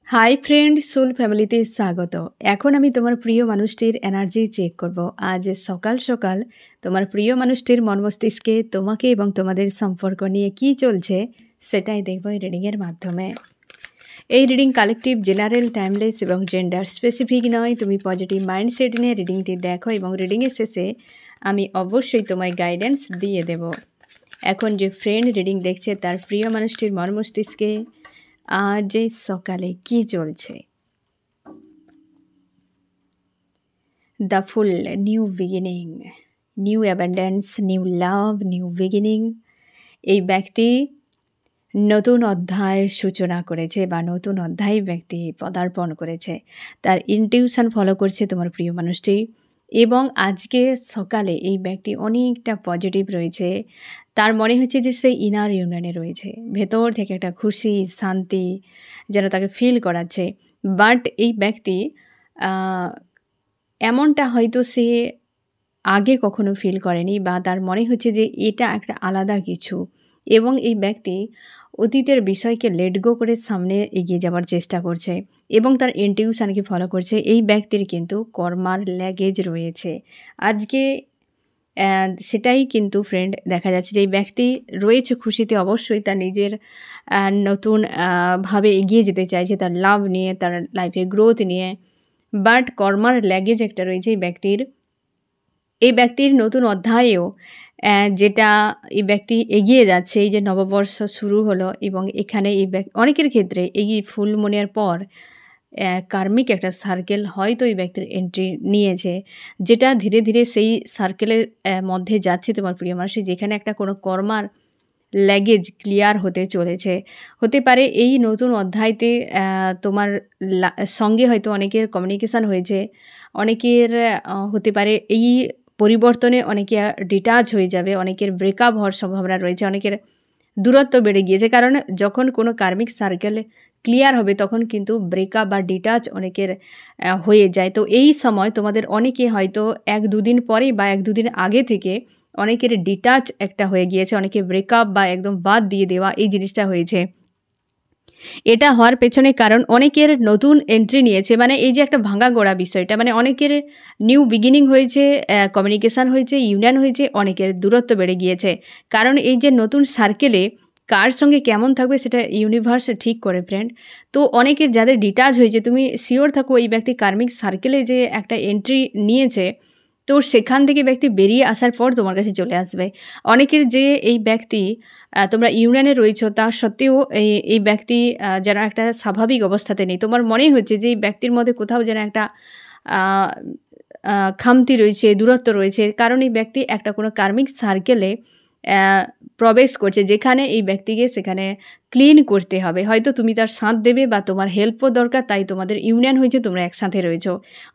Hi friend, soul ফ্যামিলিতে স্বাগত। এখন আমি তোমার প্রিয় মানুষটির এনার্জি চেক করব। আজ সকাল সকাল তোমার প্রিয় মানুষটির মন মস্তিষ্কে তোমাকে এবং তোমাদের সম্পর্ক নিয়ে কি চলছে সেটাই দেখব এই রিডিংয়ের মাধ্যমে। এই রিডিং কালেকটিভ, জেনারেল, টাইমলেস এবং জেন্ডার স্পেসিফিক নয়। তুমি পজিটিভ মাইন্ডসেট নিয়ে রিডিংটি দেখো এবং রিডিংয়ের শেষে আমি অবশ্যই তোমায় গাইডেন্স দিয়ে দেব। এখন যে ফ্রেন্ড রিডিং দেখছে তার প্রিয় মানুষটির মন মস্তিষ্কে আজ সকালে কি চলছে। The full, new beginning, new abundance, new love, new beginning. এই ব্যক্তি নতুন অধ্যায়ের সূচনা করেছে বা নতুন অধ্যায় ব্যক্তি পদার্পণ করেছে। তার ইনটিউশন ফলো করছে তোমার প্রিয় মানুষটি এবং আজকে সকালে এই ব্যক্তি অনেকটা পজিটিভ রয়েছে। তার মনে হচ্ছে যে সে ইনার ইউনিয়নে রয়েছে, ভেতর থেকে একটা খুশি শান্তি যেন তাকে ফিল করাচ্ছে। বাট এই ব্যক্তি এমনটা হয়তো সে আগে কখনো ফিল করেনি বা তার মনে হচ্ছে যে এটা একটা আলাদা কিছু, এবং এই ব্যক্তি অতীতের বিষয়কে লেট গো করে সামনে এগিয়ে যাওয়ার চেষ্টা করছে এবং তার ইনটিউশনকে ফলো করছে। এই ব্যক্তির কিন্তু কর্মার ল্যাগেজ রয়েছে আজকে, সেটাই কিন্তু ফ্রেন্ড দেখা যাচ্ছে যে এই ব্যক্তি রয়েছে খুশিতে, অবশ্যই তার নিজের নতুন ভাবে এগিয়ে যেতে চাইছে তার লাভ নিয়ে, তার লাইফে গ্রোথ নিয়ে। বাট কর্মার ল্যাগেজ একটা রয়েছে এই ব্যক্তির নতুন অধ্যায়েও, যেটা এই ব্যক্তি এগিয়ে যাচ্ছে। এই যে নববর্ষ শুরু হলো এবং এখানে এই অনেকের ক্ষেত্রে এই ফুল মুনের পর কার্মিক একটা সার্কেল হয়তো এই ব্যক্তির এন্ট্রি নিয়েছে, যেটা ধীরে ধীরে সেই সার্কেলের মধ্যে যাচ্ছে তোমার প্রিয় মানুষই, যেখানে একটা কোনো কর্মার ল্যাগেজ ক্লিয়ার হতে চলেছে। হতে পারে এই নতুন অধ্যায়তে তোমার সঙ্গে হয়তো অনেকের কমিউনিকেশান হয়েছে, অনেকের হতে পারে এই পরিবর্তনে অনেকে ডিটাচ হয়ে যাবে, অনেকের ব্রেকআপ হওয়ার সম্ভাবনা রয়েছে, অনেকের দূরত্ব বেড়ে গিয়েছে। কারণ যখন কোনো কার্মিক সার্কেল ক্লিয়ার হবে তখন কিন্তু ব্রেকআপ বা ডিটাচ অনেকের হয়ে যায়। তো এই সময় তোমাদের অনেকে হয়তো 1-2 দিন পরে বা 1-2 দিন আগে থেকে অনেকের ডিটাচ একটা হয়ে গিয়েছে, অনেকে ব্রেকআপ বা একদম বাদ দিয়ে দেওয়া এই জিনিসটা হয়েছে। এটা হওয়ার পেছনে কারণ অনেকের নতুন এন্ট্রি নিয়েছে, মানে এই যে একটা ভাঙা গোড়া বিষয়টা, মানে অনেকের নিউ বিগিনিং হয়েছে, কমিউনিকেশান হয়েছে, ইউনিয়ন হয়েছে, অনেকের দূরত্ব বেড়ে গিয়েছে। কারণ এই যে নতুন সার্কেলে কার সঙ্গে কেমন থাকবে সেটা ইউনিভার্স ঠিক করে ফ্রেন্ড। তো অনেকের যাদের ডিটাচ হয়েছে, তুমি শিওর থাকো এই ব্যক্তি কার্মিক সার্কেলে যে একটা এন্ট্রি নিয়েছে, তো সেখান থেকে ব্যক্তি বেরিয়ে আসার পর তোমার কাছে চলে আসবে। অনেকের যে এই ব্যক্তি তোমরা ইউনিয়নে রয়েছো তা সত্ত্বেও এই ব্যক্তি যেন একটা স্বাভাবিক অবস্থাতে নেই। তোমার মনেই হচ্ছে যে এই ব্যক্তির মধ্যে কোথাও যেন একটা খামতি রয়েছে, দূরত্ব রয়েছে। কারণ এই ব্যক্তি একটা কোনো কার্মিক সার্কেলে প্রবেশ করছে, যেখানে এই ব্যক্তিকে সেখানে ক্লিন করতে হবে। হয়তো তুমি তার সাথ দেবে বা তোমার হেল্পও দরকার, তাই তোমাদের ইউনিয়ন হয়েছে, তোমরা একসাথে রয়েছো।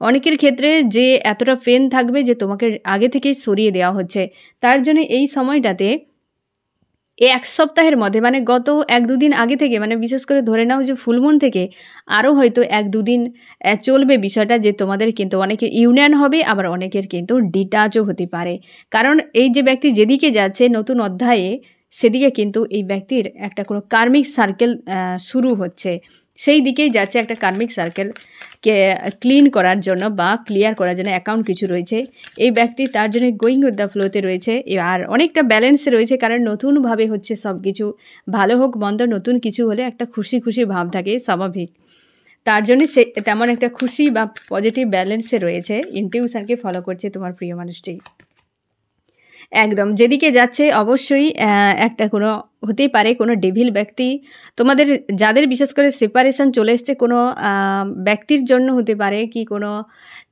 অনেকের ক্ষেত্রে যে এতটা পেন থাকবে যে তোমাকে আগে থেকেই সরিয়ে দেওয়া হচ্ছে, তার জন্য এই সময়টাতে এক সপ্তাহের মধ্যে, মানে গত 1-2 দিন আগে থেকে, মানে বিশেষ করে ধরে নাও যে ফুলমুন থেকে আরও হয়তো 1-2 দিন চলবে বিষয়টা, যে তোমাদের কিন্তু অনেকের ইউনিয়ন হবে, আবার অনেকের কিন্তু ডিটাচও হতে পারে। কারণ এই যে ব্যক্তি যেদিকে যাচ্ছে নতুন অধ্যায়ে, সেদিকে কিন্তু এই ব্যক্তির একটা কোনো কার্মিক সার্কেল শুরু হচ্ছে, সেই দিকেই যাচ্ছে। একটা কার্মিক সার্কেলকে ক্লিন করার জন্য বা ক্লিয়ার করার জন্য অ্যাকাউন্ট কিছু রয়েছে এই ব্যক্তি, তার জন্য গোয়িং উইথ দ্য ফ্লোতে রয়েছে আর অনেকটা ব্যালেন্সে রয়েছে। কারণ নতুনভাবে হচ্ছে সব কিছু, ভালো হোক মন্দ, নতুন কিছু হলে একটা খুশি খুশি ভাব থাকে, স্বাভাবিক। তার জন্য সে তেমন একটা খুশি বা পজিটিভ ব্যালেন্সে রয়েছে, ইনটিউশনকে ফলো করছে তোমার প্রিয় মানুষটি। একদম যেদিকে যাচ্ছে অবশ্যই একটা কোনো হতেই পারে কোনো ডেভিল ব্যক্তি তোমাদের, যাদের বিশেষ করে সেপারেশন চলে এসছে কোনো ব্যক্তির জন্য হতে পারে কি কোনো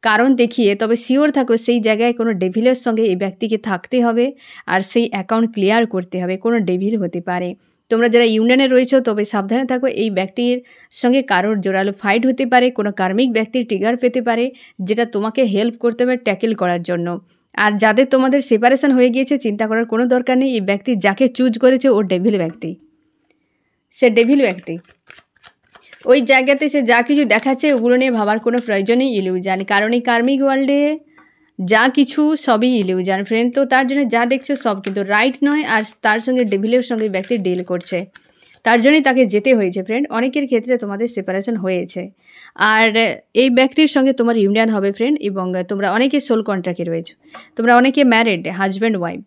কারণ দেখিয়ে, তবে শিওর থাকো সেই জায়গায় কোনো ডেভিলের সঙ্গে এই ব্যক্তিকে থাকতে হবে আর সেই অ্যাকাউন্ট ক্লিয়ার করতে হবে। কোনো ডেভিল হতে পারে। তোমরা যারা ইউনিয়নে রয়েছো তবে সাবধানে থাকো, এই ব্যক্তির সঙ্গে কারোর জোরালো ফাইট হতে পারে, কোনো কার্মিক ব্যক্তির ট্রিগার পেতে পারে, যেটা তোমাকে হেল্প করতে হবে ট্যাকেল করার জন্য। আর যাদের তোমাদের সেপারেশন হয়ে গিয়েছে চিন্তা করার কোনো দরকার নেই, এই ব্যক্তি যাকে চুজ করেছে ও ডেভিল ব্যক্তি, সে ডেভিল ব্যক্তি। ওই জায়গাতে সে যা কিছু দেখাচ্ছে ওগুলো নিয়ে ভাবার কোনো প্রয়োজনই ইলিউশন, কারণ এই কার্মিক ওয়ার্ল্ডে যা কিছু সবই ইলিউশন ফ্রেন্ড। তো তার জন্য যা দেখছো সব কিন্তু রাইট নয়, আর তার সঙ্গে ডেভিলের সঙ্গে ব্যক্তি ডিল করছে। তার জন্যই তাকে যেতে হয়েছে ফ্রেন্ড। অনেকের ক্ষেত্রে তোমাদের সেপারেশন হয়েছে, আর এই ব্যক্তির সঙ্গে তোমার ইউনিয়ন হবে ফ্রেন্ড, এবং তোমরা অনেকে সোল কন্ট্রাক্টে রয়েছে, তোমরা অনেকে ম্যারিড হাজব্যান্ড ওয়াইফ,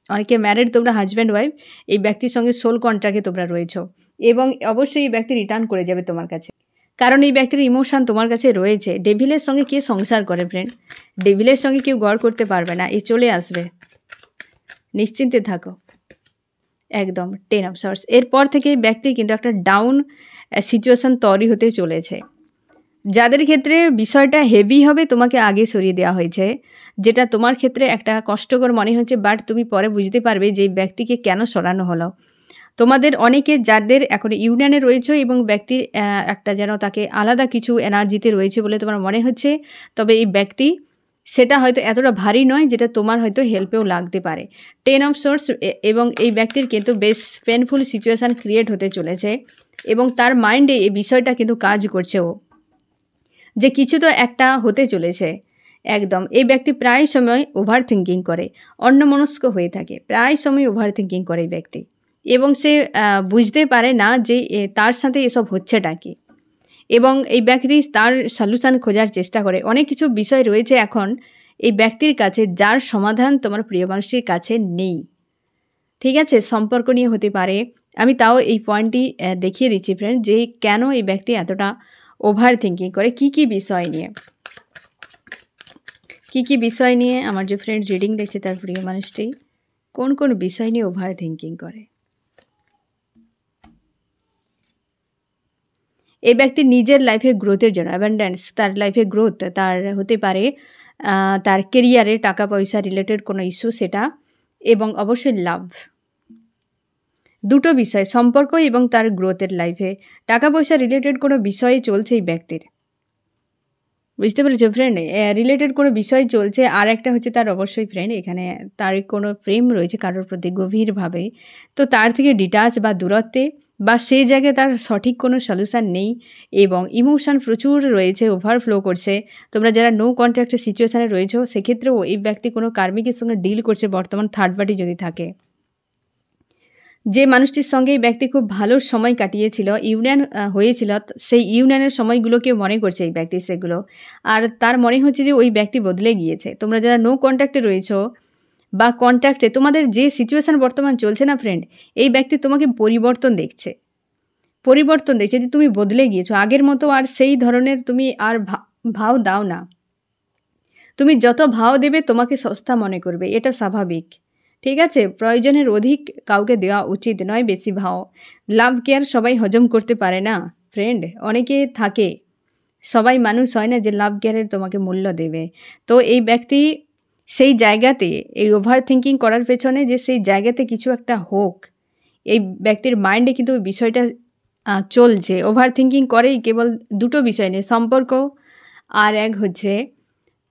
অনেকে ম্যারিড তোমরা হাজব্যান্ড ওয়াইফ, এই ব্যক্তির সঙ্গে সোল কন্ট্রাক্টে তোমরা রয়েছো, এবং অবশ্যই এই ব্যক্তি রিটার্ন করে যাবে তোমার কাছে, কারণ এই ব্যক্তির ইমোশন তোমার কাছে রয়েছে। ডেভিলের সঙ্গে কে সংসার করে ফ্রেন্ড? ডেভিলের সঙ্গে কেউ গড় করতে পারবে না, এ চলে আসবে, নিশ্চিন্তে থাকো একদম। 10 অফ সর্টস, এরপর থেকে এই ব্যক্তির কিন্তু একটা ডাউন সিচুয়েশান তৈরি হতে চলেছে। যাদের ক্ষেত্রে বিষয়টা হেভি হবে তোমাকে আগে সরিয়ে দেওয়া হয়েছে, যেটা তোমার ক্ষেত্রে একটা কষ্টকর মনে হচ্ছে, বাট তুমি পরে বুঝতে পারবে যে এই ব্যক্তিকে কেন সরানো হলো। তোমাদের অনেকে যাদের এখন ইউনিয়নে রয়েছে এবং ব্যক্তির একটা যেন তাকে আলাদা কিছু এনার্জিতে রয়েছে বলে তোমার মনে হচ্ছে, তবে এই ব্যক্তি সেটা হয়তো এতটা ভারী নয় যেটা তোমার হয়তো হেল্পেও লাগতে পারে। 10 অফ সোর্স, এবং এই ব্যক্তির কিন্তু বেশ পেনফুল সিচুয়েশান ক্রিয়েট হতে চলেছে, এবং তার মাইন্ডে এই বিষয়টা কিন্তু কাজ করছে ও, যে কিছু তো একটা হতে চলেছে একদম। এই ব্যক্তি প্রায় সময় ওভার থিঙ্কিং করে, অন্যমনস্ক হয়ে থাকে, প্রায় সময় ওভার থিঙ্কিং করে এই ব্যক্তি, এবং সে বুঝতে পারে না যে তার সাথে এসব হচ্ছেটা কি, এবং এই ব্যক্তি তার সলিউশন খোঁজার চেষ্টা করে। অনেক কিছু বিষয় রয়েছে এখন এই ব্যক্তির কাছে যার সমাধান তোমার প্রিয় মানুষটির কাছে নেই, ঠিক আছে? সম্পর্ক নিয়ে হতে পারে, আমি তাও এই পয়েন্টটি দেখিয়ে দিচ্ছি ফ্রেন্ড, যে কেন এই ব্যক্তি এতটা ওভার থিঙ্কিং করে, কি কি বিষয় নিয়ে, কি কি বিষয় নিয়ে আমার যে ফ্রেন্ড রিডিং দেখছে তার প্রিয় মানুষটি কোন কোন বিষয় নিয়ে ওভার থিঙ্কিং করে। এই ব্যক্তি নিজের লাইফে গ্রোথের জন্য, অ্যাবান্ডেন্স, তার লাইফে গ্রোথ, তার হতে পারে তার কেরিয়ারে টাকা পয়সা রিলেটেড কোনো ইস্যু সেটা, এবং অবশ্যই লাভ, দুটো বিষয়, সম্পর্ক এবং তার গ্রোথের লাইফে টাকা পয়সা রিলেটেড কোনো বিষয়ে চলছে এই ব্যক্তির, বুঝতে পেরেছো ফ্রেন্ড? রিলেটেড কোনো বিষয় চলছে। আর একটা হচ্ছে তার অবশ্যই ফ্রেন্ড এখানে তার কোনো প্রেম রয়েছে কারোর প্রতি গভীরভাবে, তো তার থেকে ডিটাচ বা দূরত্বে, বা সেই জায়গায় তার সঠিক কোনো সলিউশন নেই, এবং ইমোশন প্রচুর রয়েছে, ওভারফ্লো করছে। তোমরা যারা নো কন্ট্যাক্টের সিচুয়েশানে রয়েছো সেক্ষেত্রেও এই ব্যক্তি কোনো কার্মিকের সঙ্গে ডিল করছে বর্তমান, থার্ড পার্টি যদি থাকে। যে মানুষটির সঙ্গে এই ব্যক্তি খুব ভালো সময় কাটিয়েছিল, ইউনিয়ন হয়েছিল, সেই ইউনিয়নের সময়গুলোকে মনে করছে এই ব্যক্তি সেগুলো, আর তার মনে হচ্ছে যে ওই ব্যক্তি বদলে গিয়েছে। তোমরা যারা নো কন্ট্যাক্টে রয়েছো বা কন্ট্যাক্টে, তোমাদের যে সিচুয়েশান বর্তমান চলছে না ফ্রেন্ড, এই ব্যক্তি তোমাকে পরিবর্তন দেখছে, যে তুমি বদলে গিয়েছো, আগের মতো আর সেই ধরনের তুমি আর ভাও দাও না। তুমি যত ভাও দেবে তোমাকে সস্তা মনে করবে, এটা স্বাভাবিক, ঠিক আছে? প্রয়োজনের অধিক কাউকে দেওয়া উচিত নয় বেশি ভাও। লাভ কেয়ার সবাই হজম করতে পারে না ফ্রেন্ড, অনেকে থাকে, সবাই মানুষ হয় না যে লাভ কেয়ারের তোমাকে মূল্য দেবে। তো এই ব্যক্তি সেই জায়গাতে, এই ওভার থিঙ্কিং করার পেছনে যে সেই জায়গাতে কিছু একটা হোক, এই ব্যক্তির মাইন্ডে কিন্তু ওই বিষয়টা চলছে। ওভার থিঙ্কিং করেই কেবল দুটো বিষয় নিয়ে, সম্পর্ক আর এক হচ্ছে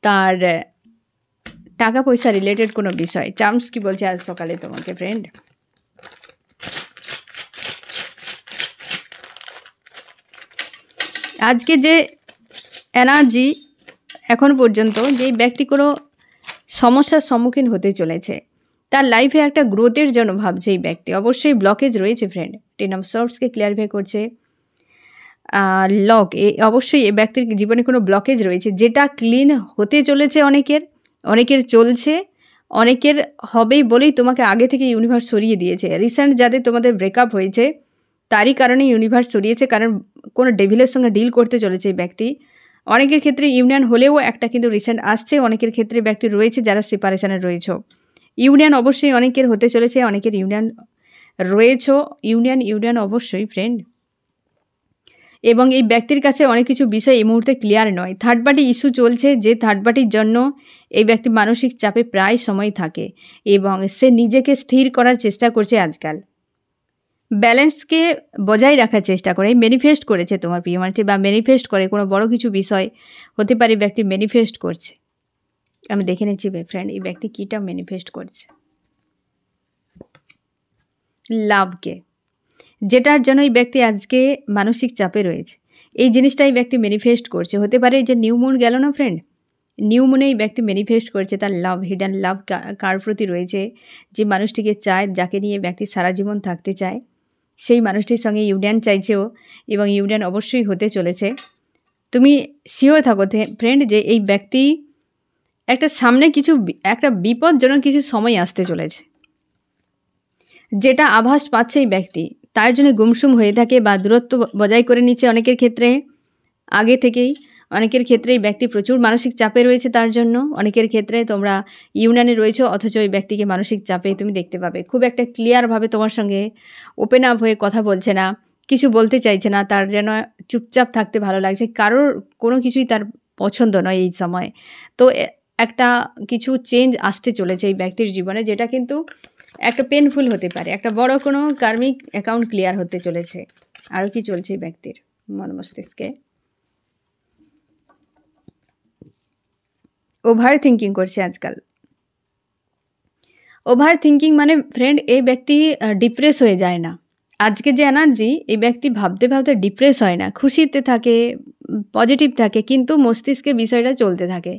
তার টাকা পয়সা রিলেটেড কোনো বিষয়। চার্মস কি বলছে আজ সকালে তোমাকে ফ্রেন্ড? আজকে যে এনার্জি এখন পর্যন্ত, যে ব্যক্তি কোনো সমস্যার সম্মুখীন হতে চলেছে, তার লাইফে একটা গ্রোথের জন্য ভাবছে এই ব্যক্তি, অবশ্যই ব্লকেজ রয়েছে ফ্রেন্ড। 10 অফ সর্টসকে ক্লিয়ারিফাই করছে লক, অবশ্যই এই ব্যক্তির জীবনে কোনো ব্লকেজ রয়েছে যেটা ক্লিন হতে চলেছে। অনেকের চলছে, অনেকের হবেই বলেই তোমাকে আগে থেকে ইউনিভার্স সরিয়ে দিয়েছে। রিসেন্ট যাদের তোমাদের ব্রেকআপ হয়েছে তারই কারণে ইউনিভার্স সরিয়েছে, কারণ কোনো ডেভিলের সঙ্গে ডিল করতে চলেছে এই ব্যক্তি। অনেকের ক্ষেত্রে ইউনিয়ন হলেও একটা কিন্তু রিসেন্ট আসছে, অনেকের ক্ষেত্রে ব্যক্তি রয়েছে যারা সেপারেশনে রয়েছে। ইউনিয়ন অবশ্যই অনেকের হতে চলেছে, অনেকের ইউনিয়ন রয়েছে, ইউনিয়ন অবশ্যই ফ্রেন্ড। এবং এই ব্যক্তির কাছে অনেক কিছু বিষয় এই মুহূর্তে ক্লিয়ার নয়। থার্ড পার্টি ইস্যু চলছে, যে থার্ড পার্টির জন্য এই ব্যক্তি মানসিক চাপে প্রায় সময় থাকে, এবং সে নিজেকে স্থির করার চেষ্টা করছে আজকাল, ব্যালেন্সকে বজায় রাখার চেষ্টা করে। ম্যানিফেস্ট করেছে তোমার প্রিয় মানুষটি, বা ম্যানিফেস্ট করে কোনো বড় কিছু বিষয় হতে পারে ব্যক্তি ম্যানিফেস্ট করছে। আমি দেখে নিচ্ছি ফ্রেন্ড এই ব্যক্তি কীটা ম্যানিফেস্ট করছে। লাভকে, যেটার জন্য এই ব্যক্তি আজকে মানসিক চাপে রয়েছে, এই জিনিসটাই ব্যক্তি ম্যানিফেস্ট করছে। হতে পারে যে নিউ মুন গেল না ফ্রেন্ড, নিউ মুনে এই ব্যক্তি ম্যানিফেস্ট করছে তার লাভ, হিডেন লাভ কার প্রতি রয়েছে, যে মানুষটিকে চায়, যাকে নিয়ে ব্যক্তি সারা জীবন থাকতে চায়, সেই মানুষটির সঙ্গে ইউনিয়ন চাইছেও এবং ইউনিয়ন অবশ্যই হতে চলেছে। তুমি শিওর থাকো ফ্রেন্ড যে এই ব্যক্তি একটা সামনে একটা বিপজ্জনক কিছু সময় আসতে চলেছে, যেটা আভাস পাচ্ছে এই ব্যক্তি। তার জন্য গুমসুম হয়ে থাকে বা দূরত্ব বজায় করে নিচ্ছে অনেকের ক্ষেত্রে আগে থেকেই। অনেকের ক্ষেত্রে এই ব্যক্তি প্রচুর মানসিক চাপে রয়েছে তার জন্য। অনেকের ক্ষেত্রে তোমরা ইউনিয়নে রয়েছো অথচ এই ব্যক্তিকে মানসিক চাপে তুমি দেখতে পাবে। খুব একটা ক্লিয়ারভাবে তোমার সঙ্গে ওপেন আপ হয়ে কথা বলছে না, কিছু বলতে চাইছে না, তার যেন চুপচাপ থাকতে ভালো লাগছে। কারোর কোনো কিছুই তার পছন্দ নয় এই সময়। তো একটা কিছু চেঞ্জ আসতে চলেছে এই ব্যক্তির জীবনে, যেটা কিন্তু একটা পেনফুল হতে পারে। একটা বড় কোনো কার্মিক অ্যাকাউন্ট ক্লিয়ার হতে চলেছে। আরও কি চলছে এই ব্যক্তির মন মস্তিষ্কে? ওভার থিঙ্কিং করছে আজকাল। ওভার থিঙ্কিং মানে ফ্রেন্ড এই ব্যক্তি ডিপ্রেস হয়ে যায় না। আজকে যে এনার্জি, এই ব্যক্তি ভাবতে ভাবতে ডিপ্রেস হয় না, খুশিতে থাকে, পজিটিভ থাকে, কিন্তু মস্তিষ্কে বিষয়টা চলতে থাকে।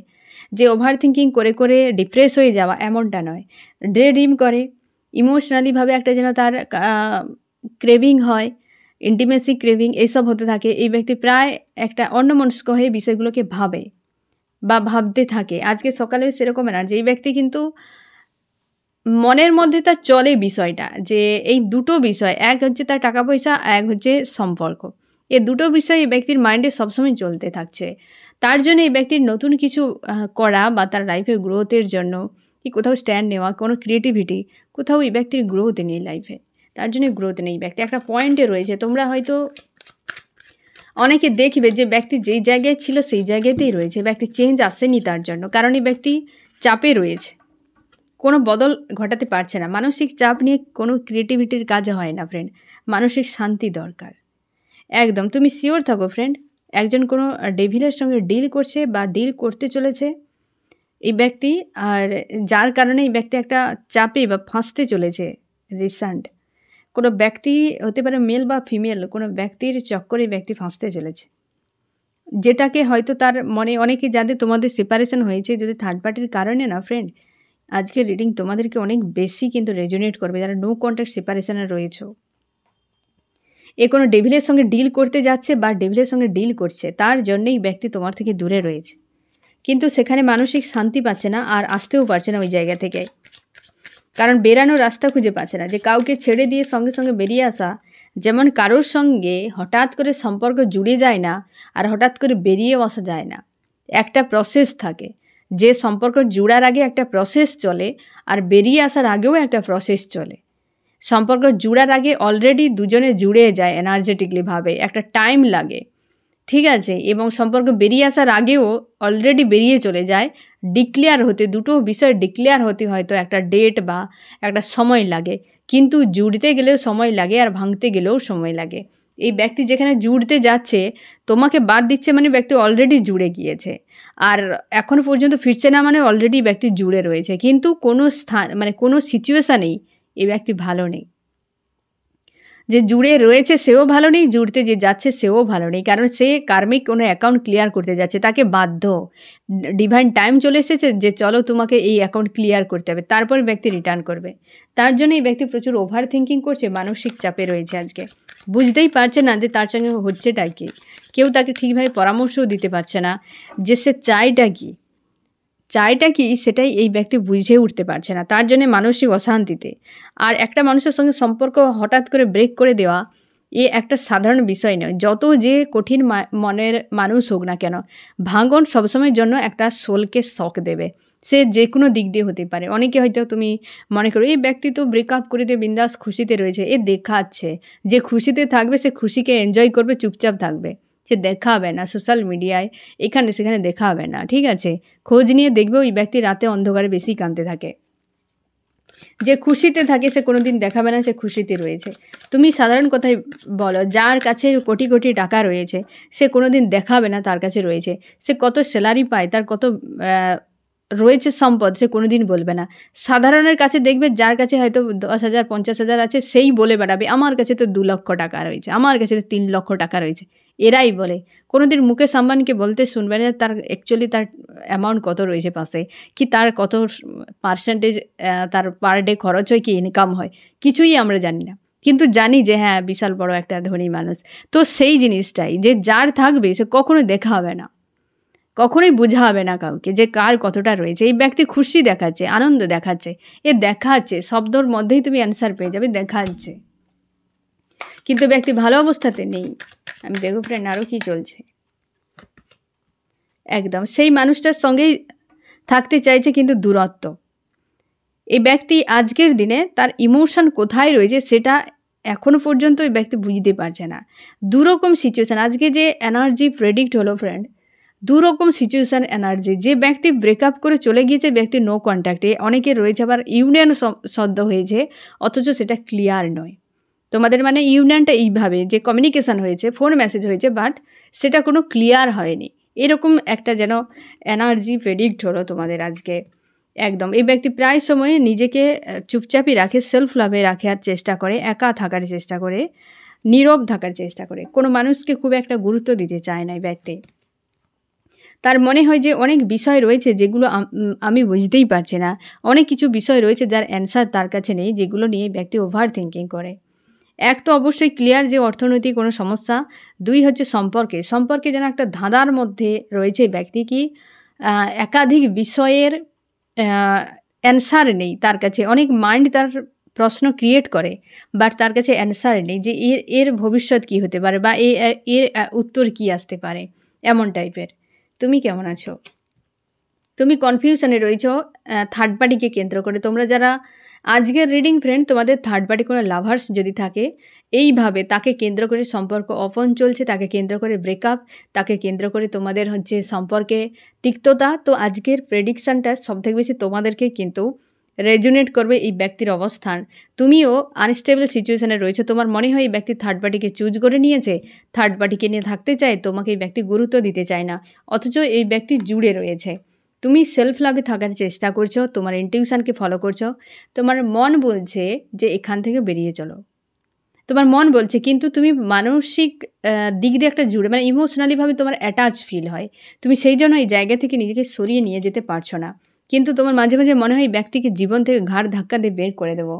যে ওভার থিঙ্কিং করে করে ডিপ্রেস হয়ে যাওয়া এমনটা নয়। ডে ড্রিম করে, ইমোশনালিভাবে একটা যেন তার ক্রেভিং হয়, ইন্টিমেসি ক্রেভিং এইসব হতে থাকে। এই ব্যক্তি প্রায় একটা অন্যমনস্ক হয়ে বিষয়গুলোকে ভাবে বা ভাবতে থাকে। আজকে সকালেও সেরকম এনার্জি। এই ব্যক্তি কিন্তু মনের মধ্যে তার চলে বিষয়টা যে এই দুটো বিষয়, এক হচ্ছে তার টাকা পয়সা, এক হচ্ছে সম্পর্ক। এই দুটো বিষয় এই ব্যক্তির মাইন্ডে সবসময় চলতে থাকছে। তার জন্য এই ব্যক্তির নতুন কিছু করা বা তার লাইফে গ্রোথের জন্য কি কোথাও স্ট্যান্ড নেওয়া, কোনো ক্রিয়েটিভিটি, কোথাও এই ব্যক্তির গ্রোথ নেই লাইফে। তার জন্য গ্রোথ নেই। ব্যক্তি একটা পয়েন্টে রয়েছে। তোমরা হয়তো অনেকে দেখবে যে ব্যক্তি যেই জায়গায় ছিল সেই জায়গাতেই রয়েছে, ব্যক্তি চেঞ্জ আসেনি তার জন্য। কারণ এই ব্যক্তি চাপে রয়েছে, কোনো বদল ঘটাতে পারছে না। মানসিক চাপ নিয়ে কোনো ক্রিয়েটিভিটির কাজ হয় না ফ্রেন্ড। মানসিক শান্তি দরকার একদম। তুমি শিওর থাকো ফ্রেন্ড, একজন কোনো ডেভিলের সঙ্গে ডিল করছে বা ডিল করতে চলেছে এই ব্যক্তি, আর যার কারণে এই ব্যক্তি একটা চাপে বা ফাঁসতে চলেছে। রিসেন্ট কোনো ব্যক্তি হতে পারে, মেল বা ফিমেল, কোনো ব্যক্তির চক্করে ব্যক্তি ফাঁসতে চলেছে, যেটাকে হয়তো তার মনে অনেকে, যাদের তোমাদের সেপারেশন হয়েছে যদি থার্ড পার্টির কারণে না ফ্রেন্ড, আজকের রিডিং তোমাদেরকে অনেক বেশি কিন্তু রেজোনেট করবে যারা নো কন্ট্যাক্ট সেপারেশনে রয়েছে। এ কোনো ডেভিলের সঙ্গে ডিল করতে যাচ্ছে বা ডেভিলের সঙ্গে ডিল করছে, তার জন্যই ব্যক্তি তোমার থেকে দূরে রয়েছে, কিন্তু সেখানে মানসিক শান্তি পাচ্ছে না আর আসতেও পারছে না ওই জায়গা থেকে। কারণ বেরানোর রাস্তা খুঁজে পাচ্ছে না। যে কাউকে ছেড়ে দিয়ে সঙ্গে সঙ্গে বেরিয়ে আসা, যেমন কারোর সঙ্গে হঠাৎ করে সম্পর্ক জুড়ে যায় না আর হঠাৎ করে বেরিয়েও আসা যায় না, একটা প্রসেস থাকে। যে সম্পর্ক জুড়ার আগে একটা প্রসেস চলে আর বেরিয়ে আসার আগেও একটা প্রসেস চলে। সম্পর্ক জুড়ার আগে অলরেডি দুজনে জুড়ে যায় এনার্জেটিকলিভাবে, একটা টাইম লাগে, ঠিক আছে। এবং সম্পর্ক বেরিয়ে আসার আগেও অলরেডি বেরিয়ে চলে যায়। ডিক্লেয়ার হতে, দুটো বিষয় ডিক্লেয়ার হতে হয়তো একটা ডেট বা একটা সময় লাগে, কিন্তু জুড়তে গেলেও সময় লাগে আর ভাঙতে গেলেও সময় লাগে। এই ব্যক্তি যেখানে জুড়তে যাচ্ছে, তোমাকে বাদ দিচ্ছে মানে ব্যক্তি অলরেডি জুড়ে গিয়েছে, আর এখন পর্যন্ত ফিরছে না মানে অলরেডি ব্যক্তি জুড়ে রয়েছে। কিন্তু কোনো স্থান মানে কোনো সিচুয়েশানেই এই ব্যক্তি ভালো নেই। যে জুড়ে রয়েছে সেও ভালো নেই, জুড়তে যে যাচ্ছে সেও ভালো নেই, কারণ সে কার্মিক কোনো অ্যাকাউন্ট ক্লিয়ার করতে যাচ্ছে। তাকে বাধ্য, ডিভাইন টাইম চলে এসেছে যে চলো তোমাকে এই অ্যাকাউন্ট ক্লিয়ার করতে হবে, তারপর ব্যক্তি রিটার্ন করবে। তার জন্য এই ব্যক্তি প্রচুর ওভার থিঙ্কিং করছে, মানসিক চাপে রয়েছে আজকে। বুঝতেই পারছে না যে তার সঙ্গে হচ্ছেটা কি, কেউ তাকে ঠিকভাবে পরামর্শও দিতে পারছে না যে সে চায়টা কি সেটাই এই ব্যক্তি বুঝে উঠতে পারছে না। তার জন্য মানসিক অশান্তিতে। আর একটা মানুষের সঙ্গে সম্পর্ক হঠাৎ করে ব্রেক করে দেওয়া এ একটা সাধারণ বিষয় নয়। যত যে কঠিন মনের মানুষ হোক না কেন, ভাঙন সবসময়ের জন্য একটা সোলকে শক দেবে। সে যে কোনো দিক দিয়ে হতে পারে। অনেকে হয়তো তুমি মনে করো এই ব্যক্তি তো ব্রেকআপ করে দিয়ে বিন্দাস খুশিতে রয়েছে, এ দেখাচ্ছে। যে খুশিতে থাকবে সে খুশিকে এনজয় করবে, চুপচাপ থাকবে, সে দেখাবে না সোশ্যাল মিডিয়ায়, এখানে সেখানে দেখাবে না, ঠিক আছে। খোঁজ নিয়ে দেখবে ওই ব্যক্তি রাতে অন্ধকারে বেশি কাঁদতে থাকে। যে খুশিতে থাকে সে কোনো দিন দেখাবে না সে খুশিতে রয়েছে। তুমি সাধারণ কথাই বলো, যার কাছে কোটি কোটি টাকা রয়েছে সে কোনো দিন দেখাবে না তার কাছে রয়েছে। সে কত স্যালারি পায়, তার কত রয়েছে সম্পদ, সে কোনো দিন বলবে না। সাধারণের কাছে দেখবে যার কাছে হয়তো 10,000 50,000 আছে, সেই বলে বেড়াবে আমার কাছে তো 2 লক্ষ টাকা রয়েছে, আমার কাছে তো 3 লক্ষ টাকা রয়েছে। এরাই বলে। কোনো দিন মুকেশ আম্বানিকে বলতে শুনবে না তার অ্যাকচুয়ালি তার অ্যামাউন্ট কত রয়েছে পাশে, কি তার কত পার্সেন্টেজ তার পার ডে খরচ হয়, কি ইনকাম হয়, কিছুই আমরা জানি না। কিন্তু জানি যে হ্যাঁ বিশাল বড় একটা ধনী মানুষ। তো সেই জিনিসটাই যে যার থাকবে সে কখনোই দেখা হবে না, কখনোই বোঝা হবে না কাউকে যে কার কতটা রয়েছে। এই ব্যক্তি খুশি দেখাচ্ছে, আনন্দ দেখাচ্ছে, এ দেখাচ্ছে, শব্দর মধ্যেই তুমি অ্যান্সার পেয়ে যাবে, দেখাচ্ছে, কিন্তু ব্যক্তি ভালো অবস্থাতে নেই। আমি দেখো ফ্রেন্ড আরও কী চলছে, একদম সেই মানুষটার সঙ্গেই থাকতে চাইছে কিন্তু দূরত্ব। এই ব্যক্তি আজকের দিনে তার ইমোশন কোথায় রয়েছে সেটা এখনও পর্যন্ত এই ব্যক্তি বুঝতে পারছে না। দুরকম সিচুয়েশান আজকে যে এনার্জি প্রেডিক্ট হলো ফ্রেন্ড, দুরকম সিচুয়েশান এনার্জি। যে ব্যক্তি ব্রেকআপ করে চলে গিয়েছে, ব্যক্তি নো কন্ট্যাক্টে, অনেকে রয়েছে আবার ইউনিয়ন সদ্য হয়েছে অথচ সেটা ক্লিয়ার নয়। তোমাদের মানে ইউনিয়নটা এইভাবে যে কমিউনিকেশান হয়েছে, ফোন মেসেজ হয়েছে, বাট সেটা কোনো ক্লিয়ার হয়নি, এরকম একটা যেন এনার্জি প্রেডিক্ট হলো তোমাদের আজকে। একদম এই ব্যক্তি প্রায় সময় নিজেকে চুপচাপই রাখে, সেলফ লাভে রাখার চেষ্টা করে, একা থাকার চেষ্টা করে, নীরব থাকার চেষ্টা করে, কোনো মানুষকে খুব একটা গুরুত্ব দিতে চায় না এই ব্যক্তি। তার মনে হয় যে অনেক বিষয় রয়েছে যেগুলো আমি বুঝতেই পারছি না, অনেক কিছু বিষয় রয়েছে যার অ্যান্সার তার কাছে নেই, যেগুলো নিয়ে ব্যক্তি ওভার থিঙ্কিং করে। এক তো অবশ্যই ক্লিয়ার যে অর্থনৈতিক কোনো সমস্যা, দুই হচ্ছে সম্পর্কে যেন একটা ধাঁধার মধ্যে রয়েছে ব্যক্তি, কি একাধিক বিষয়ের অ্যান্সার নেই তার কাছে, অনেক মাইন্ড তার প্রশ্ন ক্রিয়েট করে বাট তার কাছে অ্যান্সার নেই যে এর ভবিষ্যৎ কী হতে পারে বা এর উত্তর কী আসতে পারে, এমন টাইপের। তুমি কেমন আছো? তুমি কনফিউশনে রয়েছ থার্ড পার্টিকে কেন্দ্র করে। তোমরা যারা আজকের রিডিং ফ্রেন্ড, তোমাদের থার্ড পার্টি কোনো লাভার্স যদি থাকে, এইভাবে তাকে কেন্দ্র করে সম্পর্ক অপন চলছে, তাকে কেন্দ্র করে ব্রেকআপ, তাকে কেন্দ্র করে তোমাদের হচ্ছে সম্পর্কে তিক্ততা, তো আজকের প্রেডিকশানটা সবথেকে বেশি তোমাদেরকে কিন্তু রেজোনেট করবে এই ব্যক্তির অবস্থান। তুমিও আনস্টেবল সিচুয়েশানে রয়েছে, তোমার মনে হয় এই ব্যক্তি থার্ড পার্টিকে চুজ করে নিয়েছে, থার্ড পার্টিকে নিয়ে থাকতে চায়, তোমাকে এই ব্যক্তি গুরুত্ব দিতে চায় না, অথচ এই ব্যক্তি জুড়ে রয়েছে। তুমি সেলফ লাভে থাকার চেষ্টা করছো, তোমার ইনটিউশনকে ফলো করছো, তোমার মন বলছে যে এখান থেকে বেরিয়ে চলো, তোমার মন বলছে, কিন্তু তুমি মানসিক দিক দিয়ে একটা জুড়ে মানে ইমোশনালিভাবে তোমার অ্যাটাচ ফিল হয়, তুমি সেই জন্য এই জায়গা থেকে নিজেকে সরিয়ে নিয়ে যেতে পারছো না। কিন্তু তোমার মাঝে মাঝে মনে হয় এই ব্যক্তিকে জীবন থেকে ঘাড় ধাক্কা দিয়ে বের করে দেবো,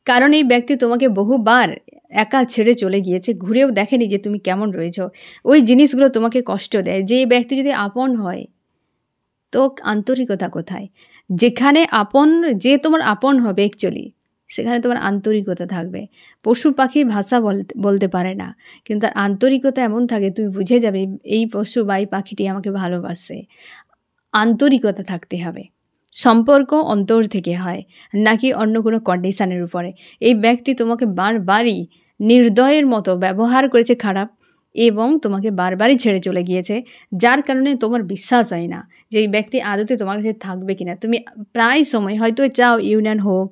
কারণ এই ব্যক্তি তোমাকে বহুবার একা ছেড়ে চলে গিয়েছে, ঘুরেও দেখেনি যে তুমি কেমন রয়েছো। ওই জিনিসগুলো তোমাকে কষ্ট দেয়। যে ব্যক্তি যদি আপন হয় তো আন্তরিকতা কোথায়? যেখানে আপন, যে তোমার আপন হবে অ্যাকচুয়ালি, সেখানে তোমার আন্তরিকতা থাকবে। পশু পাখি ভাষা বলতে পারে না, কিন্তু তার আন্তরিকতা এমন থাকে তুমি বুঝে যাবে এই পশু বা এই পাখিটি আমাকে ভালোবাসে। আন্তরিকতা থাকতে হবে। সম্পর্ক অন্তর থেকে হয়, নাকি অন্য কোনো কন্ডিশানের উপরে। এই ব্যক্তি তোমাকে বারবারই নির্দয়ের মতো ব্যবহার করেছে খারাপ, এবং তোমাকে বারবারই ছেড়ে চলে গিয়েছে, যার কারণে তোমার বিশ্বাস হয় না যে এই ব্যক্তি আদতে তোমার কাছে থাকবে কিনা। তুমি প্রায় সময় হয়তো চাও ইউনিয়ন হোক,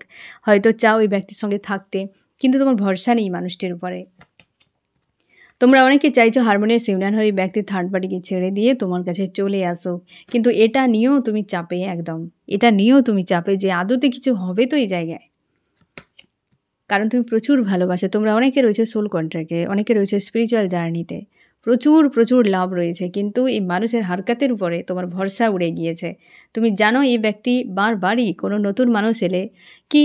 হয়তো চাও এই ব্যক্তির সঙ্গে থাকতে, কিন্তু তোমার ভরসা নেই মানুষটির উপরে। তোমরা অনেকে চাইছো হারমোনিয়াস ইউনিয়ন হয়ে ব্যক্তি থার্ড পার্টিকে ছেড়ে দিয়ে তোমার কাছে চলে আসো, কিন্তু এটা নিয়েও তুমি চাপে, একদম এটা নিয়েও তুমি চাপে যে আদতে কিছু হবে তো এই জায়গায়, কারণ তুমি প্রচুর ভালোবাসো। তোমরা অনেকে রয়েছে সোল কন্ট্রাক্টে, অনেকে রয়েছে স্পিরিচুয়াল জার্নিতে, প্রচুর লাভ রয়েছে, কিন্তু এই মানুষের হারকাতের উপরে তোমার ভরসা উড়ে গিয়েছে। তুমি জানো এই ব্যক্তি বারবারই কোনো নতুন মানুষ এলে কি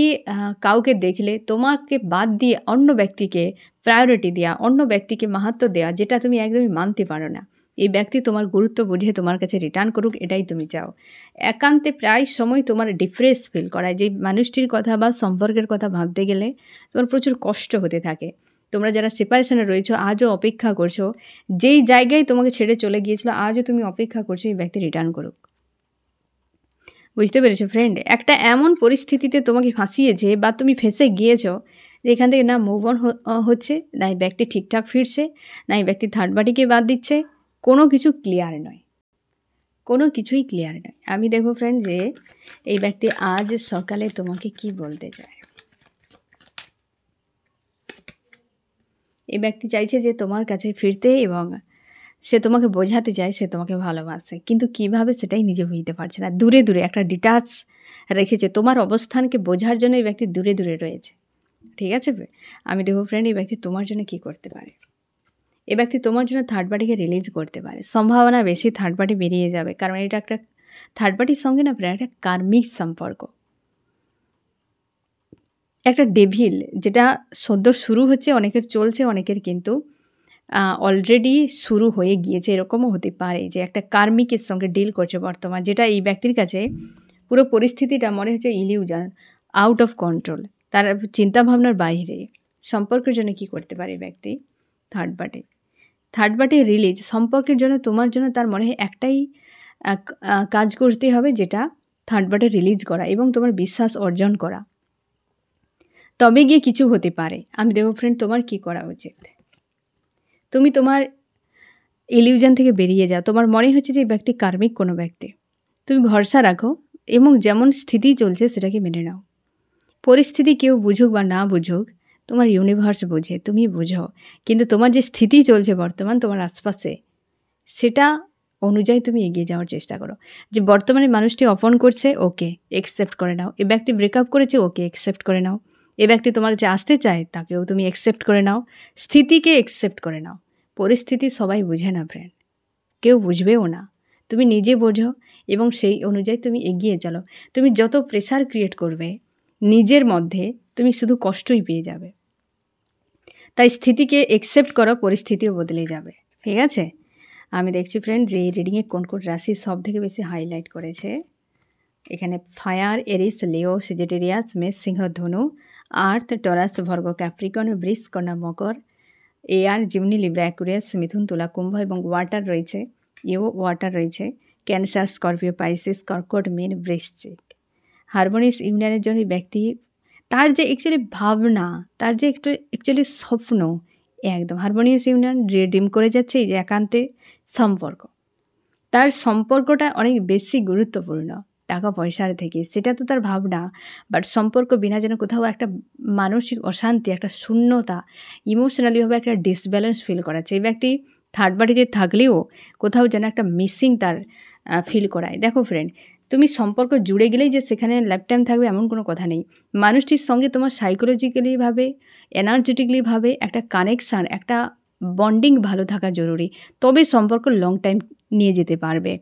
কাউকে দেখলে তোমাকে বাদ দিয়ে অন্য ব্যক্তিকে প্রায়োরিটি দেওয়া, অন্য ব্যক্তিকে মাহাত্ম্য দেওয়া, যেটা তুমি একদমই মানতে পারো না। এই ব্যক্তি তোমার গুরুত্ব বুঝে তোমার কাছে রিটার্ন করুক, এটাই তুমি চাও। একান্তে প্রায় সময় তোমার ডিপ্রেস ফিল করায়, যে মানুষটির কথা বা সম্পর্কের কথা ভাবতে গেলে তোমার প্রচুর কষ্ট হতে থাকে। তোমরা যারা সেপারেশনে রয়েছো আজও অপেক্ষা করছো, যেই জায়গায় তোমাকে ছেড়ে চলে গিয়েছিল আজও তুমি অপেক্ষা করছো এই ব্যক্তি রিটার্ন করুক। বুঝতে পেরেছো ফ্রেন্ড? একটা এমন পরিস্থিতিতে তোমাকে ফাঁসিয়েছে বা তুমি ফেঁসে গিয়েছো যে এখান থেকে না মুভ অন হচ্ছে, না এই ব্যক্তি ঠিকঠাক ফিরছে, না এই ব্যক্তি থার্ড পার্টিকে বাদ দিচ্ছে, কোনো কিছু ক্লিয়ার নয়, কোনো কিছুই ক্লিয়ার নয়। আমি দেখো ফ্রেন্ড যে এই ব্যক্তি আজ সকালে তোমাকে কি বলতে চায়। এই ব্যক্তি চাইছে যে তোমার কাছে ফিরতে, এবং সে তোমাকে বোঝাতে চায় সে তোমাকে ভালোবাসে, কিন্তু কিভাবে সেটাই নিজে বুঝতে পারছে না। দূরে একটা ডিটাচ রেখেছে, তোমার অবস্থানকে বোঝার জন্য এই ব্যক্তি দূরে রয়েছে। ঠিক আছে, আমি দেখো ফ্রেন্ড এই ব্যক্তি তোমার জন্য কি করতে পারে। এই ব্যক্তি তোমার জন্য থার্ড পার্টিকে রিলিজ করতে পারে, সম্ভাবনা বেশি থার্ড পার্টি বেরিয়ে যাবে, কারণ এটা একটা থার্ড পার্টির সঙ্গে না প্রায় একটা কার্মিক সম্পর্ক। একটা ডেভিল, যেটা সদ্য শুরু হচ্ছে, অনেকের চলছে, অনেকের কিন্তু অলরেডি শুরু হয়ে গিয়েছে। এরকমও হতে পারে যে একটা কার্মিকের সঙ্গে ডিল করছে বর্তমান, যেটা এই ব্যক্তির কাছে পুরো পরিস্থিতিটা মনে হচ্ছে ইলিউশন, আউট অফ কন্ট্রোল, তার চিন্তাভাবনার বাইরে। সম্পর্কের জন্য কী করতে পারে এই ব্যক্তি? Third party release. সম্পর্কের জন্য তোমার জন্য তার মনে হয় একটাই কাজ করতে হবে, যেটা থার্ড পার্টি রিলিজ করা এবং তোমার বিশ্বাস অর্জন করা, তবে গিয়ে কিছু হতে পারে। আমি দেখো ফ্রেন্ড, তোমার কি করা উচিত? তুমি তোমার ইলিউশন থেকে বেরিয়ে যাও। তোমার মনে হচ্ছে যে এই ব্যক্তি কার্মিক কোনো ব্যক্তি, তুমি ভরসা রাখো এবং যেমন স্থিতি চলছে সেটাকে মেনে নাও। পরিস্থিতি কেউ বুঝুক বা না বুঝুক, তোমার ইউনিভার্স বোঝে, তুমি বুঝো, কিন্তু তোমার যে স্থিতি চলছে বর্তমান তোমার আশপাশে, সেটা অনুযায়ী তুমি এগিয়ে যাওয়ার চেষ্টা করো। যে বর্তমানে মানুষটি অপন করছে, ওকে অ্যাকসেপ্ট করে নাও। এ ব্যক্তি ব্রেকআপ করেছে, ওকে অ্যাকসেপ্ট করে নাও। এ ব্যক্তি তোমার কাছে আসতে চায়, তাকেও তুমি অ্যাকসেপ্ট করে নাও। স্থিতিকে অ্যাকসেপ্ট করে নাও। পরিস্থিতি সবাই বুঝে না ফ্রেন্ড, কেউ বুঝবেও না, তুমি নিজে বোঝো এবং সেই অনুযায়ী তুমি এগিয়ে চলো। তুমি যত প্রেশার ক্রিয়েট করবে নিজের মধ্যে, তুমি শুধু কষ্টই পেয়ে যাবে। তাই স্থিতিকে অ্যাকসেপ্ট করো, পরিস্থিতিও বদলে যাবে। ঠিক আছে? আমি দেখছি ফ্রেন্ড যে এই রিডিংয়ে কোন কোন রাশি সব থেকে বেশি হাইলাইট করেছে। এখানে ফায়ার, এরিস, লিও, সেজিটেরিয়াস, মেষ, সিংহ, ধনু, আর্থ, টরাস, ভর্গ, ক্যাপ্রিকন, বৃষ, কন্যা, মকর, এয়ার, জিমনি, লিব্রা, অ্যাকুরিয়াস, মিথুন, তুলা, কুম্ভ এবং ওয়াটার রয়েছে। ওয়াটার রয়েছে ক্যান্সার, স্করপিও, পাইসিস, কর্কট, মীন, বৃশ্চিক। হারমোনিয়াস ইউনিয়নের জন্য ব্যক্তি, তার যে অ্যাকচুয়ালি ভাবনা, তার যে একটু অ্যাকচুয়ালি স্বপ্ন, একদম হারমোনিয়াস ইউনিয়ন রিডিম করে যাচ্ছে এই যে একান্তে সম্পর্ক। তার সম্পর্কটা অনেক বেশি গুরুত্বপূর্ণ টাকা পয়সার থেকে, সেটা তো তার ভাবনা। বাট সম্পর্ক বিনা যেন কোথাও একটা মানসিক অশান্তি, একটা শূন্যতা, ইমোশনালিভাবে একটা ডিসব্যালেন্স ফিল করাচ্ছে। এই ব্যক্তি থার্ড পার্টিতে থাকলেও কোথাও যেন একটা মিসিং তার ফিল করায়। দেখো ফ্রেন্ড, তুমি সম্পর্ক জুড়ে গেলেই যে সেখানে লাইফ টাইম থাকবে এমন কোনো কথা নেই। মানুষটির সঙ্গে তোমার সাইকোলজিক্যালিভাবে, এনার্জেটিকলিভাবে একটা কানেকশান, একটা বন্ডিং ভালো থাকা জরুরি, তবে সম্পর্ক লং টাইম নিয়ে যেতে পারবে।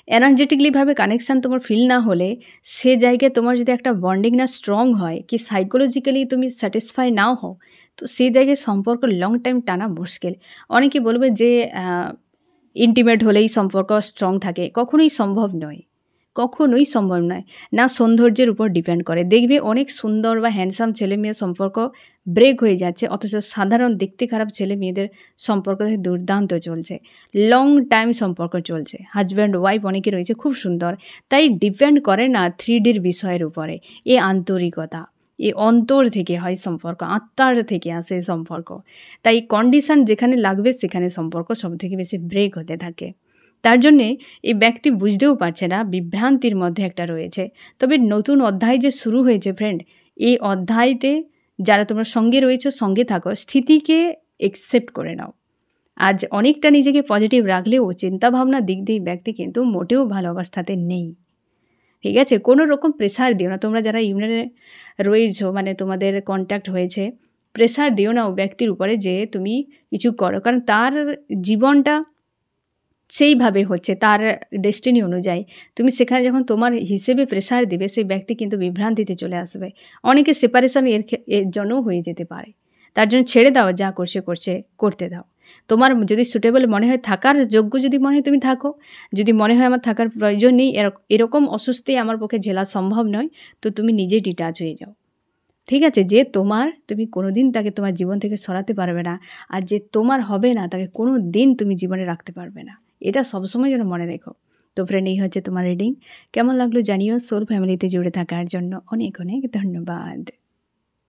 এনার্জেটিকলিভাবে কানেকশান তোমার ফিল না হলে, সে জায়গায় তোমার যদি একটা বন্ডিং না স্ট্রং হয়, কি সাইকোলজিক্যালি তুমি স্যাটিসফাই নাও হও, তো সেই জায়গায় সম্পর্ক লং টাইম টানা মুশকিল। অনেকে বলবে যে ইন্টিমেট হলেই সম্পর্ক স্ট্রং থাকে, কখনোই সম্ভব নয়, কখনোই সম্ভব নয়। না সৌন্দর্যের উপর ডিপেন্ড করে। দেখবে অনেক সুন্দর বা হ্যান্ডসাম ছেলে মেয়ের সম্পর্ক ব্রেক হয়ে যাচ্ছে, অথচ সাধারণ দেখতে খারাপ ছেলে মেয়েদের সম্পর্ক দুর্দান্ত চলছে, লং টাইম সম্পর্ক চলছে। হাজব্যান্ড ওয়াইফ অনেকে রয়েছে খুব সুন্দর। তাই ডিপেন্ড করে না 3Dর বিষয়ের উপরে, এ আন্তরিকতা, এ অন্তর থেকে হয় সম্পর্ক, আত্মার থেকে আসে সম্পর্ক। তাই কন্ডিশান যেখানে লাগবে সেখানে সম্পর্ক সব থেকে বেশি ব্রেক হতে থাকে। তার জন্যে এই ব্যক্তি বুঝতেও পারছে না, বিভ্রান্তির মধ্যে একটা রয়েছে। তবে নতুন অধ্যায় যে শুরু হয়েছে ফ্রেন্ড, এই অধ্যায়তে যারা তোমরা সঙ্গে রয়েছো, সঙ্গে থাকো, স্থিতিকে অ্যাকসেপ্ট করে নাও। আজ অনেকটা নিজেকে পজিটিভ রাখলেও চিন্তাভাবনার দিক দিয়ে ব্যক্তি কিন্তু মোটেও ভালো অবস্থাতে নেই। ঠিক আছে? কোনো রকম প্রেশার দিও না। তোমরা যারা ইউনিয়নে রয়েছো, মানে তোমাদের কন্ট্যাক্ট হয়েছে, প্রেশার দিও না ও ব্যক্তির উপরে যে তুমি কিছু করো, কারণ তার জীবনটা সেইভাবে হচ্ছে, তার ডেস্টিনি অনুযায়ী। তুমি সেখানে যখন তোমার হিসেবে প্রেশার দিবে, সেই ব্যক্তি কিন্তু বিভ্রান্তিতে চলে আসবে। অনেকে সেপারেশন এর জন্যও হয়ে যেতে পারে। তার জন্য ছেড়ে দাও, যা করছে করতে দাও। তোমার যদি সুটেবল মনে হয়, থাকার যোগ্য যদি মনে হয়, তুমি থাকো। যদি মনে হয় আমার থাকার প্রয়োজন নেই, এরকম অস্বস্তি আমার পক্ষে ঝেলা সম্ভব নয়, তো তুমি নিজে ডিটাচ হয়ে যাও। ঠিক আছে? যে তোমার, তুমি কোনো দিন তাকে তোমার জীবন থেকে সরাতে পারবে না, আর যে তোমার হবে না তাকে কোনো দিন তুমি জীবনে রাখতে পারবে না। এটা সবসময় যেন মনে রেখো। তো ফ্রেন্ড, এই হচ্ছে তোমার রিডিং। কেমন লাগলো জানিও। সোল ফ্যামিলিতে জুড়ে থাকার জন্য অনেক অনেক ধন্যবাদ।